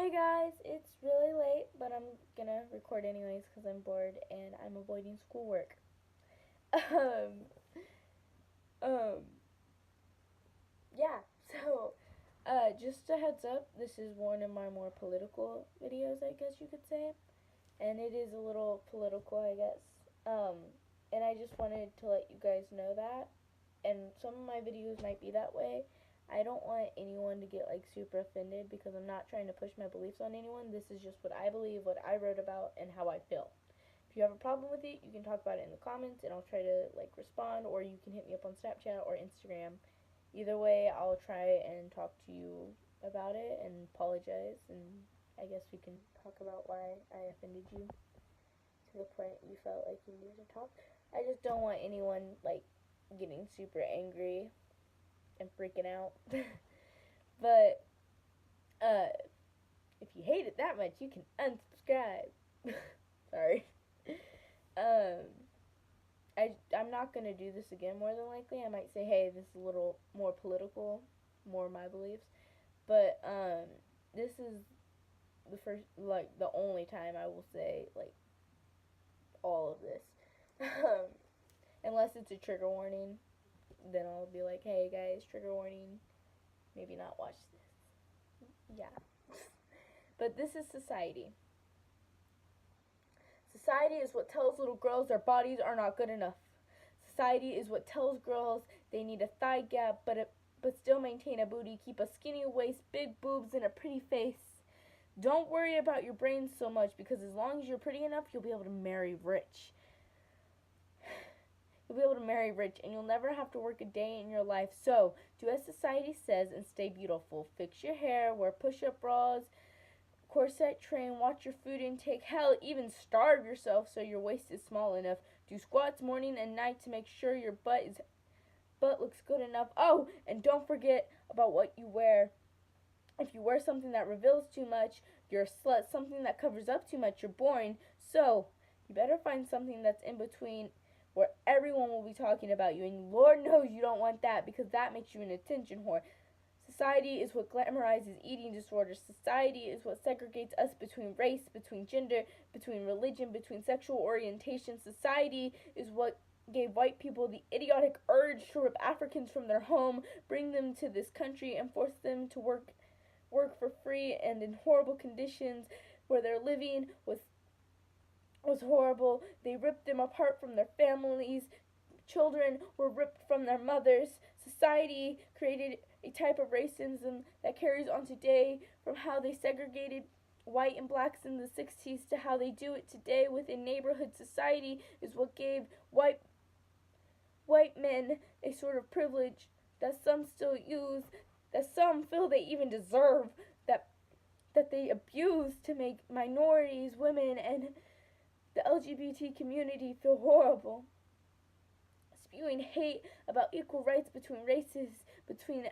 Hey guys, it's really late, but I'm gonna record anyways because I'm bored and I'm avoiding schoolwork. Um, um, yeah. So, just a heads up. This is one of my more political videos, I guess you could say, and it is a little political, I guess. And I just wanted to let you guys know that. And some of my videos might be that way. I don't want anyone to get like super offended because I'm not trying to push my beliefs on anyone. This is just what I believe, what I wrote about, and how I feel. If you have a problem with it, you can talk about it in the comments and I'll try to like respond, or you can hit me up on Snapchat or Instagram. Either way, I'll try and talk to you about it and apologize, and I guess we can talk about why I offended you to the point you felt like you needed to talk. I just don't want anyone like getting super angry and freaking out. But uh, if you hate it that much, you can unsubscribe. Sorry. Um, I'm not gonna do this again. More than likely, I might say, hey, this is a little more political, more my beliefs. But this is the first, like, the only time I will say like all of this. Unless it's a trigger warning, then I'll be like, hey guys, trigger warning. Maybe not watch this. Yeah. But this is society. Society is what tells little girls their bodies are not good enough. Society is what tells girls they need a thigh gap, but still maintain a booty, keep a skinny waist, big boobs, and a pretty face. Don't worry about your brains so much because as long as you're pretty enough, you'll be able to marry rich. You'll be able to marry rich and you'll never have to work a day in your life. So, do as society says and stay beautiful. Fix your hair, wear push up bras, corset train, watch your food intake, hell, even starve yourself so your waist is small enough. Do squats morning and night to make sure your butt looks good enough. Oh, and don't forget about what you wear. If you wear something that reveals too much, you're a slut. Something that covers up too much, you're boring. So, you better find something that's in between where everyone will be talking about you. And Lord knows you don't want that because that makes you an attention whore. Society is what glamorizes eating disorders. Society is what segregates us between race, between gender, between religion, between sexual orientation. Society is what gave white people the idiotic urge to rip Africans from their home, bring them to this country, and force them to work for free and in horrible conditions where their living was horrible. They ripped them apart from their families. Children were ripped from their mothers. Society created a type of racism that carries on today from how they segregated white and blacks in the 60s to how they do it today within neighborhood society is what gave white men a sort of privilege that some still use, that some feel they even deserve, that they abuse to make minorities, women, and the LGBT community feel horrible. Spewing hate about equal rights between races, between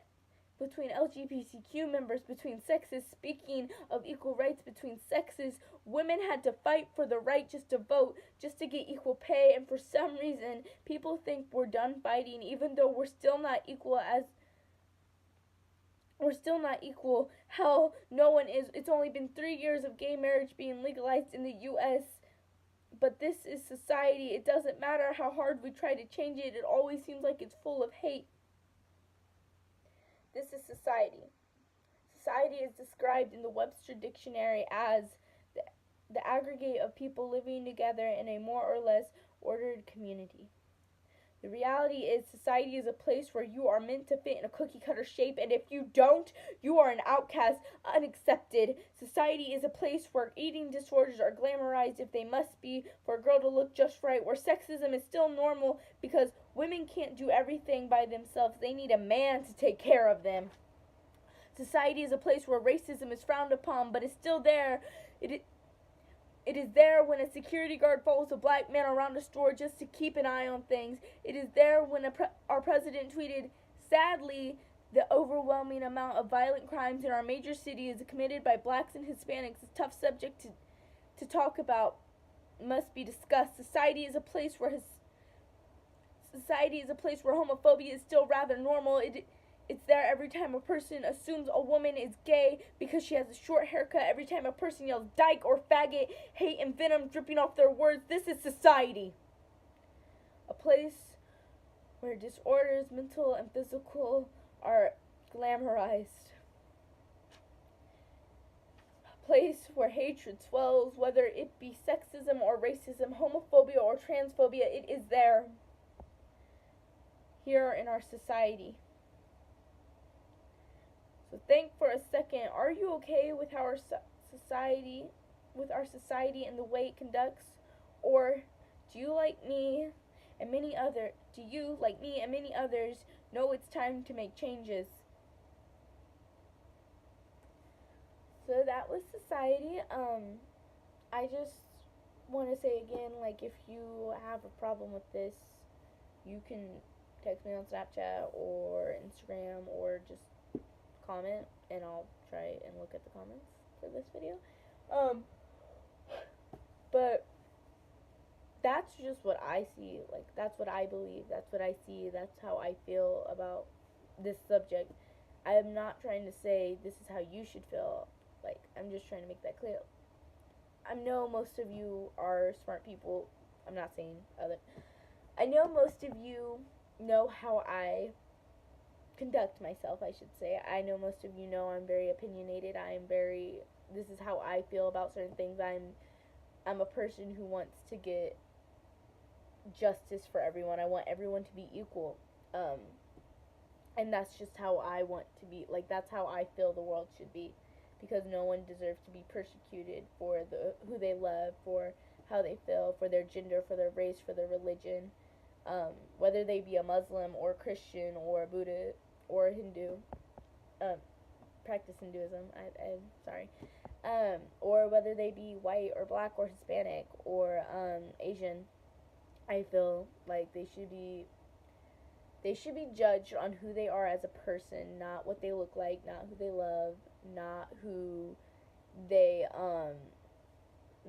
LGBTQ members, between sexes. Speaking of equal rights between sexes, women had to fight for the right just to vote, just to get equal pay, and for some reason, people think we're done fighting, even though we're still not equal as we're still not equal. Hell, no one is. It's only been 3 years of gay marriage being legalized in the US, but this is society. It doesn't matter how hard we try to change it, it always seems like it's full of hate. This is society. Society is described in the Webster Dictionary as the, the aggregate of people living together in a more or less ordered community. The reality is, society is a place where you are meant to fit in a cookie cutter shape, and if you don't, you are an outcast, unaccepted. Society is a place where eating disorders are glamorized if they must be for a girl to look just right, where sexism is still normal because women can't do everything by themselves. They need a man to take care of them. Society is a place where racism is frowned upon, but is still there. It is there when a security guard follows a black man around a store just to keep an eye on things. It is there when our president tweeted, sadly, the overwhelming amount of violent crimes in our major city is committed by blacks and Hispanics. A tough subject to talk about, must be discussed. Society is a place where homophobia is still rather normal. It's there every time a person assumes a woman is gay because she has a short haircut. Every time a person yells dyke or faggot, hate and venom dripping off their words. This is society. A place where disorders, mental and physical, are glamorized. A place where hatred swells, whether it be sexism or racism, homophobia or transphobia, it is there. Here in our society. So think for a second, are you okay with how our society and the way it conducts? Or do you like me and many others know it's time to make changes? So that was society. I just want to say again, like, if you have a problem with this, you can text me on Snapchat or Instagram or just comment, and I'll try and look at the comments for this video. But that's just what I see. Like, that's what I believe. That's what I see. That's how I feel about this subject. I am not trying to say this is how you should feel. Like, I'm just trying to make that clear. I know most of you are smart people. I'm not saying other. I know most of you know how I conduct myself, I should say. I know most of you know I'm very opinionated. This is how I feel about certain things. I'm a person who wants to get justice for everyone. I want everyone to be equal. And that's just how I want to be. Like, that's how I feel the world should be. Because no one deserves to be persecuted for who they love, for how they feel, for their gender, for their race, for their religion. Whether they be a Muslim or Christian or Buddha or Hindu, practice Hinduism, I'm sorry, or whether they be white or black or Hispanic or Asian. I feel like they should be judged on who they are as a person, not what they look like, not who they love, not who they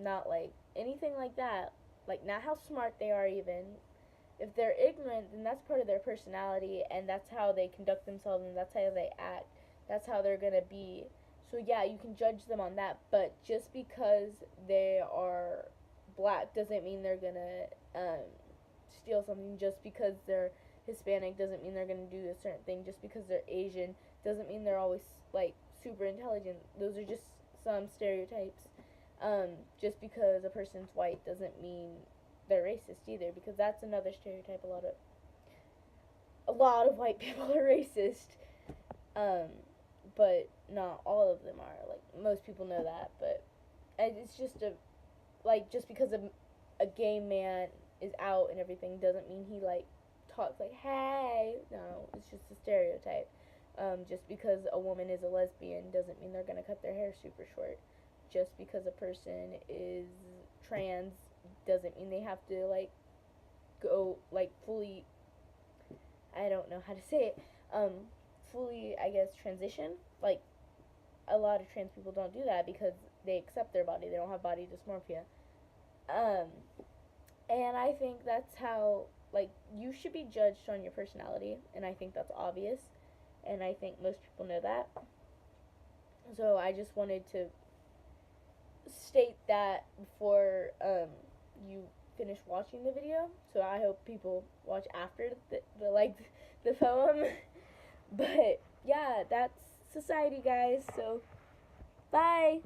not like anything like that, like not how smart they are even. If they're ignorant, then that's part of their personality, and that's how they conduct themselves, and that's how they act. That's how they're gonna be. So yeah, you can judge them on that, but just because they are black doesn't mean they're gonna steal something. Just because they're Hispanic doesn't mean they're gonna do a certain thing. Just because they're Asian doesn't mean they're always like super intelligent. Those are just some stereotypes. Just because a person's white doesn't mean they're racist either, because that's another stereotype. A lot of white people are racist, but not all of them are. Like, most people know that, but it's just just because a gay man is out and everything doesn't mean he like talks like, hey. No, it's just a stereotype. Just because a woman is a lesbian doesn't mean they're gonna cut their hair super short. Just because a person is trans doesn't mean they have to like go like fully, I don't know how to say it, fully, I guess, transition. Like, a lot of trans people don't do that because they accept their body. They don't have body dysmorphia. And I think that's how, like, you should be judged on your personality, and I think that's obvious, and I think most people know that. So I just wanted to state that before you finish watching the video. So I hope people watch after the poem. But yeah, that's society, guys. So bye.